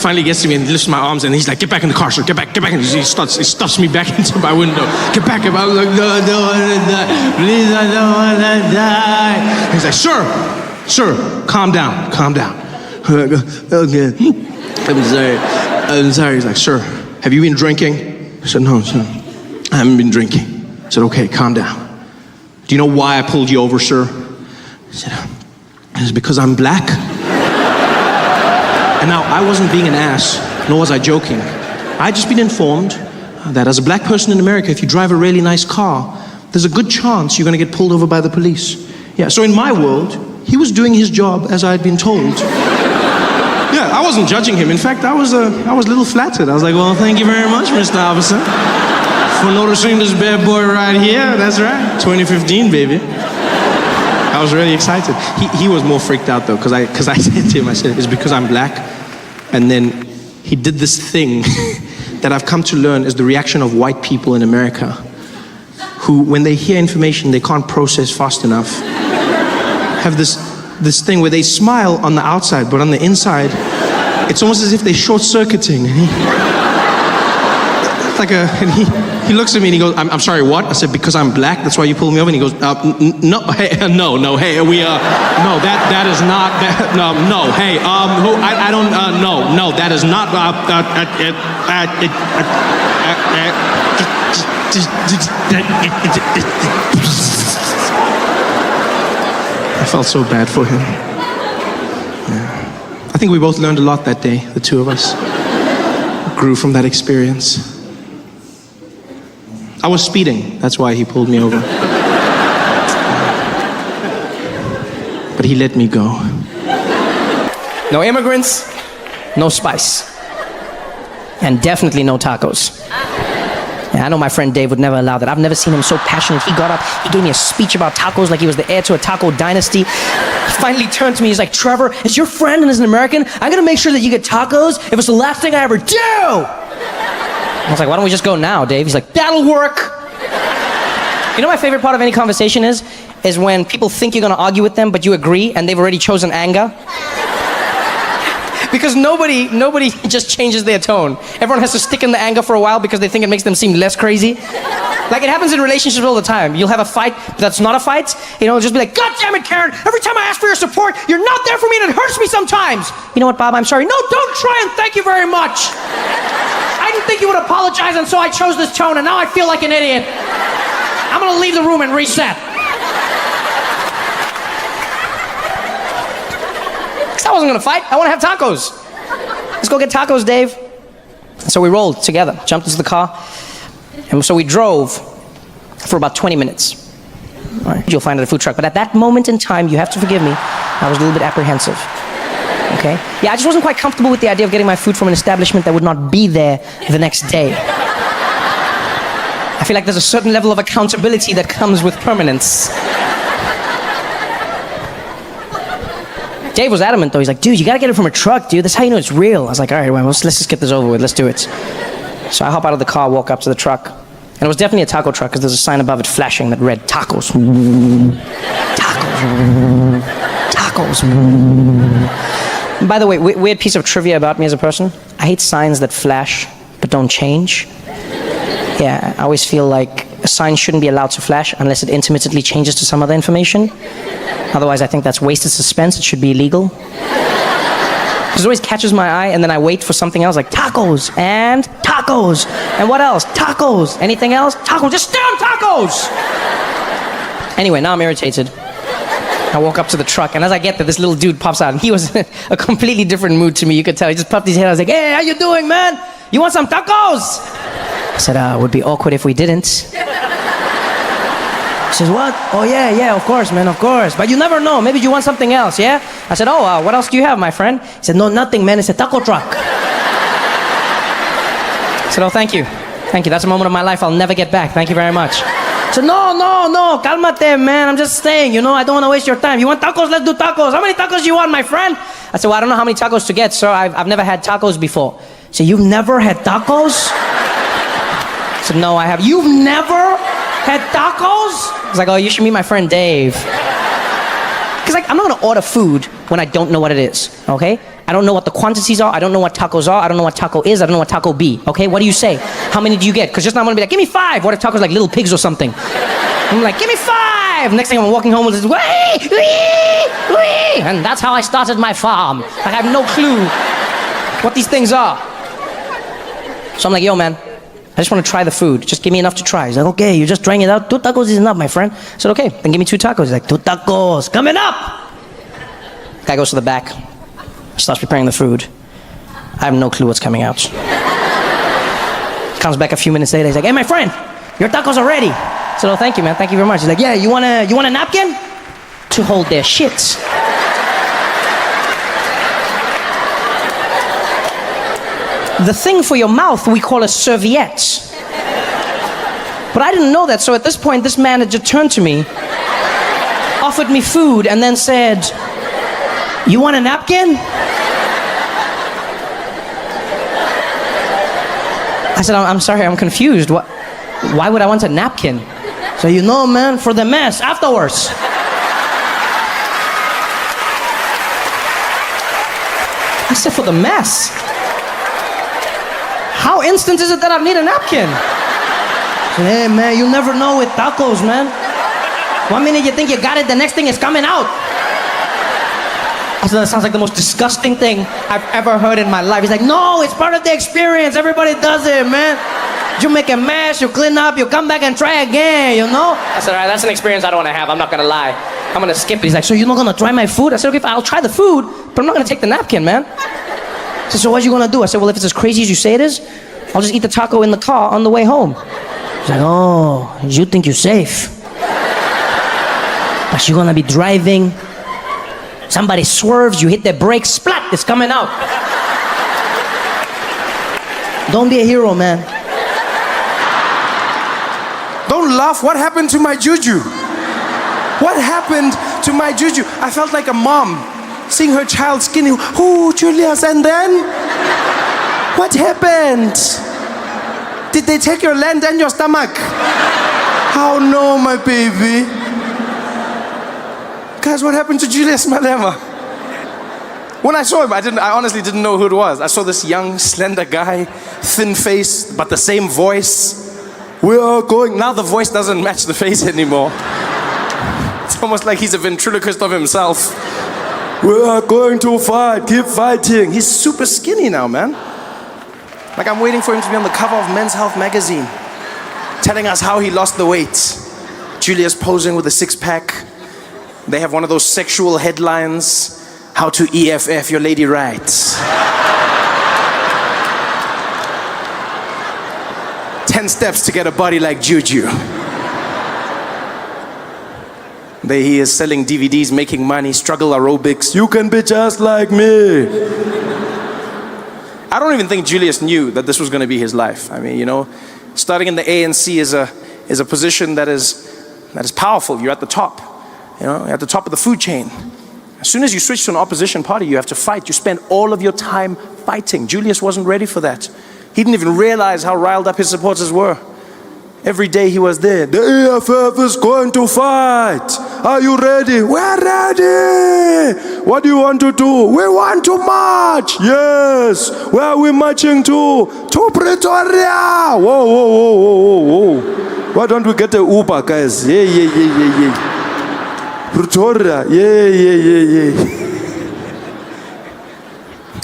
finally gets to me and lifts my arms and he's like, get back in the car, sir, get back. And he stuffs me back into my window. Get back. I was like, no, I don't want to die. Please, I don't want to die. He's like, sir, calm down. Okay. I'm sorry. He's like, sir, have you been drinking? I said, no, sir, I haven't been drinking. I said, okay, calm down. Do you know why I pulled you over, sir? He said, it's because I'm black. And now, I wasn't being an ass, nor was I joking. I'd just been informed that as a black person in America, if you drive a really nice car, there's a good chance you're gonna get pulled over by the police. Yeah, so in my world, he was doing his job as I had been told. Yeah, I wasn't judging him. In fact, I was a little flattered. I was like, well, thank you very much, Mr. Officer, for noticing this bad boy right here. That's right, 2015, baby. I was really excited. He was more freaked out though, because I said to him, I said, it's because I'm black. And then he did this thing that I've come to learn is the reaction of white people in America, who, when they hear information they can't process fast enough, have this thing where they smile on the outside, but on the inside, it's almost as if they're short-circuiting. And he looks at me and he goes, I'm sorry, what? I said, because I'm black, that's why you pulled me over? And he goes, no, hey, no, hey, no, that is not, no, hey, I don't, no, that is not, I felt so bad for him. Yeah. I think we both learned a lot that day, the two of us. Grew from that experience. I was speeding, that's why he pulled me over. But he let me go. No immigrants, no spice. And definitely no tacos. Yeah, I know my friend Dave would never allow that. I've never seen him so passionate. He got up, he gave me a speech about tacos like he was the heir to a taco dynasty. He finally turned to me, he's like, Trevor, as your friend and as an American, I'm gonna make sure that you get tacos if it's the last thing I ever do. I was like, why don't we just go now, Dave? He's like, that'll work. You know my favorite part of any conversation is when people think you're gonna argue with them, but you agree and they've already chosen anger. Because nobody just changes their tone. Everyone has to stick in the anger for a while because they think it makes them seem less crazy. Like it happens in relationships all the time. You'll have a fight that's not a fight. You know, just be like, God damn it, Karen, every time I ask for your support, you're not there for me and it hurts me sometimes. You know what, Bob, I'm sorry. No, don't try and thank you very much. I didn't think you would apologize and so I chose this tone and now I feel like an idiot. I'm gonna leave the room and reset. I wasn't gonna fight, I wanna have tacos. Let's go get tacos, Dave. So we rolled together, jumped into the car, and so we drove for about 20 minutes. All right. You'll find it at a food truck, but at that moment in time, you have to forgive me, I was a little bit apprehensive. Okay? Yeah, I just wasn't quite comfortable with the idea of getting my food from an establishment that would not be there the next day. I feel like there's a certain level of accountability that comes with permanence. Dave was adamant though, he's like, dude, you gotta get it from a truck, dude, that's how you know it's real. I was like, all right, well, let's just get this over with, let's do it. So I hop out of the car, walk up to the truck, and it was definitely a taco truck because there's a sign above it flashing that read, tacos. Tacos. By the way, weird piece of trivia about me as a person, I hate signs that flash but don't change. Yeah, I always feel like a sign shouldn't be allowed to flash unless it intermittently changes to some other information. Otherwise, I think that's wasted suspense. It should be illegal. Because it always catches my eye, and then I wait for something else, like tacos, and tacos. And what else? Tacos. Anything else? Tacos. Just stay on tacos! Anyway, now I'm irritated. I walk up to the truck, and as I get there, this little dude pops out, and he was in a completely different mood to me. You could tell. He just popped his head. I was like, hey, how you doing, man? You want some tacos? I said, it would be awkward if we didn't. He says, what? Oh, yeah, of course, man, of course. But you never know. Maybe you want something else, yeah? I said, what else do you have, my friend? He said, no, nothing, man. It's a taco truck. I said, thank you. Thank you. That's a moment of my life I'll never get back. Thank you very much. He said, no, calmate, man. I'm just saying, you know, I don't want to waste your time. You want tacos? Let's do tacos. How many tacos do you want, my friend? I said, well, I don't know how many tacos to get, sir. I've never had tacos before. He said, you've never had tacos? I said, no, I have. You've never had tacos? I was like, oh, you should meet my friend Dave. Because like, I'm not gonna order food when I don't know what it is, okay? I don't know what the quantities are. I don't know what tacos are. I don't know what taco is. I don't know what taco be. Okay, what do you say? How many do you get? Because just now I'm gonna be like, give me 5. What if tacos like little pigs or something? I'm like, give me 5. Next thing I'm walking home with this, wee, wee, wee. And that's how I started my farm. I have no clue what these things are. So I'm like, yo, man, I just want to try the food. Just give me enough to try. He's like, okay, you just drank it out. 2 tacos is enough, my friend. I said, okay, then give me 2 tacos. He's like, 2 tacos, coming up. Guy goes to the back, starts preparing the food. I have no clue what's coming out. Comes back a few minutes later. He's like, hey, my friend, your tacos are ready. I said, oh, thank you, man. Thank you very much. He's like, yeah, you want a napkin? To hold their shits. The thing for your mouth we call a serviette. But I didn't know that, so at this point, this man had just turned to me, offered me food, and then said, you want a napkin? I said, I'm sorry, I'm confused. Why would I want a napkin? So, you know, man, for the mess afterwards. I said, for the mess? How instant is it that I need a napkin? I said, hey, man, you never know with tacos, man. 1 minute you think you got it, the next thing is coming out. I said, that sounds like the most disgusting thing I've ever heard in my life. He's like, no, it's part of the experience. Everybody does it, man. You make a mess, you clean up, you come back and try again, you know? I said, all right, that's an experience I don't want to have. I'm not going to lie. I'm going to skip it. He's like, so you're not going to try my food? I said, okay, I'll try the food, but I'm not going to take the napkin, man. He said, so what are you going to do? I said, well, if it's as crazy as you say it is, I'll just eat the taco in the car on the way home. He's like, oh, you think you're safe. But you're going to be driving. Somebody swerves, you hit the brakes, splat, it's coming out. Don't be a hero, man. Don't laugh. What happened to my juju? What happened to my juju? I felt like a mom seeing her child skinny. Oh, Julius, and then? What happened? Did they take your land and your stomach? How no, my baby? Guys, what happened to Julius Malema? When I saw him, I honestly didn't know who it was. I saw this young, slender guy, thin face, but the same voice. We are going. Now the voice doesn't match the face anymore. It's almost like he's a ventriloquist of himself. We are going to fight, keep fighting. He's super skinny now, man. Like I'm waiting for him to be on the cover of Men's Health magazine, telling us how he lost the weight. Julius posing with a 6-pack. They have one of those sexual headlines, how to EFF your lady right. 10 steps to get a body like Juju. There he is selling DVDs, making money, struggle aerobics. You can be just like me. I don't even think Julius knew that this was going to be his life. I mean, you know, starting in the ANC is a position that is powerful. You're at the top. You know, at the top of the food chain. As soon as you switch to an opposition party, you have to fight. You spend all of your time fighting. Julius wasn't ready for that. He didn't even realize how riled up his supporters were. Every day he was there. The EFF is going to fight. Are you ready? We're ready. What do you want to do? We want to march. Yes. Where are we marching to? To Pretoria. Whoa, whoa, whoa, whoa, whoa, whoa. Why don't we get the Uber, guys? Yeah. Pretoria, yeah.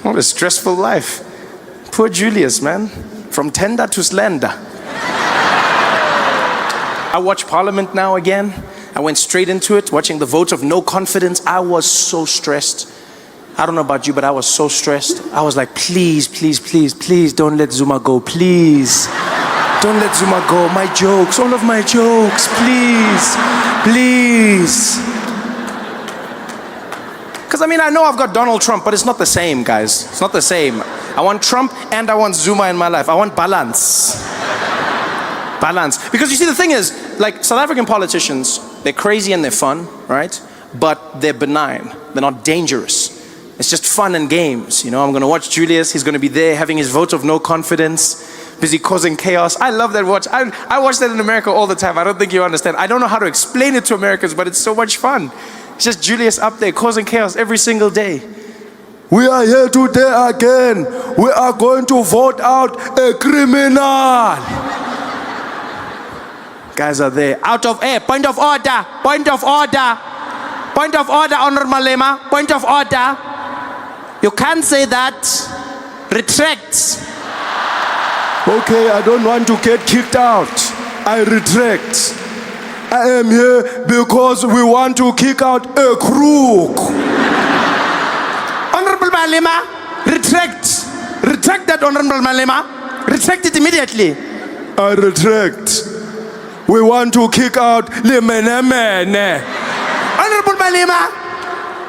What a stressful life. Poor Julius, man. From tender to slender. I watch Parliament now again. I went straight into it, watching the vote of no confidence. I was so stressed. I don't know about you, but I was so stressed. I was like, please, don't let Zuma go, please. Don't let Zuma go. My jokes, all of my jokes, please. Because I mean, I know I've got Donald Trump, but it's not the same, guys. It's not the same. I want Trump and I want Zuma in my life. I want balance. Because you see, the thing is, like South African politicians, they're crazy and they're fun, right? But they're benign. They're not dangerous. It's just fun and games. You know, I'm going to watch Julius. He's going to be there having his vote of no confidence, busy causing chaos. I love that watch. I watch that in America all the time. I don't think you understand. I don't know how to explain it to Americans, but it's so much fun. It's just Julius up there causing chaos every single day. We are here today again. We are going to vote out a criminal. Guys are there. Out of air. Point of order. Point of order. Point of order, Honorable Malema. Point of order. You can't say that. Retract. Okay, I don't want to get kicked out. I retract. I am here because we want to kick out a crook. Honorable Malema, retract. Retract that, Honorable Malema. Retract it immediately. I retract. We want to kick out the Menemene. Honorable Malema.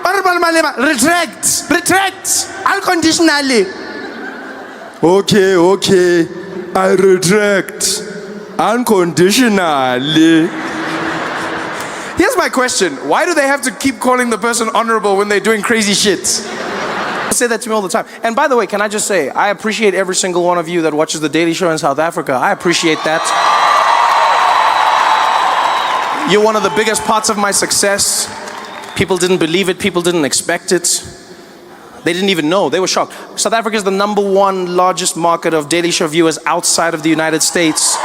Honorable Malema, retract. Retract. Unconditionally. Okay. I retract. Unconditionally. Here's my question. Why do they have to keep calling the person honorable when they're doing crazy shit? They say that to me all the time. And by the way, can I just say, I appreciate every single one of you that watches The Daily Show in South Africa. I appreciate that. You're one of the biggest parts of my success. People didn't believe it. People didn't expect it. They didn't even know. They were shocked. South Africa is the #1 largest market of Daily Show viewers outside of the United States.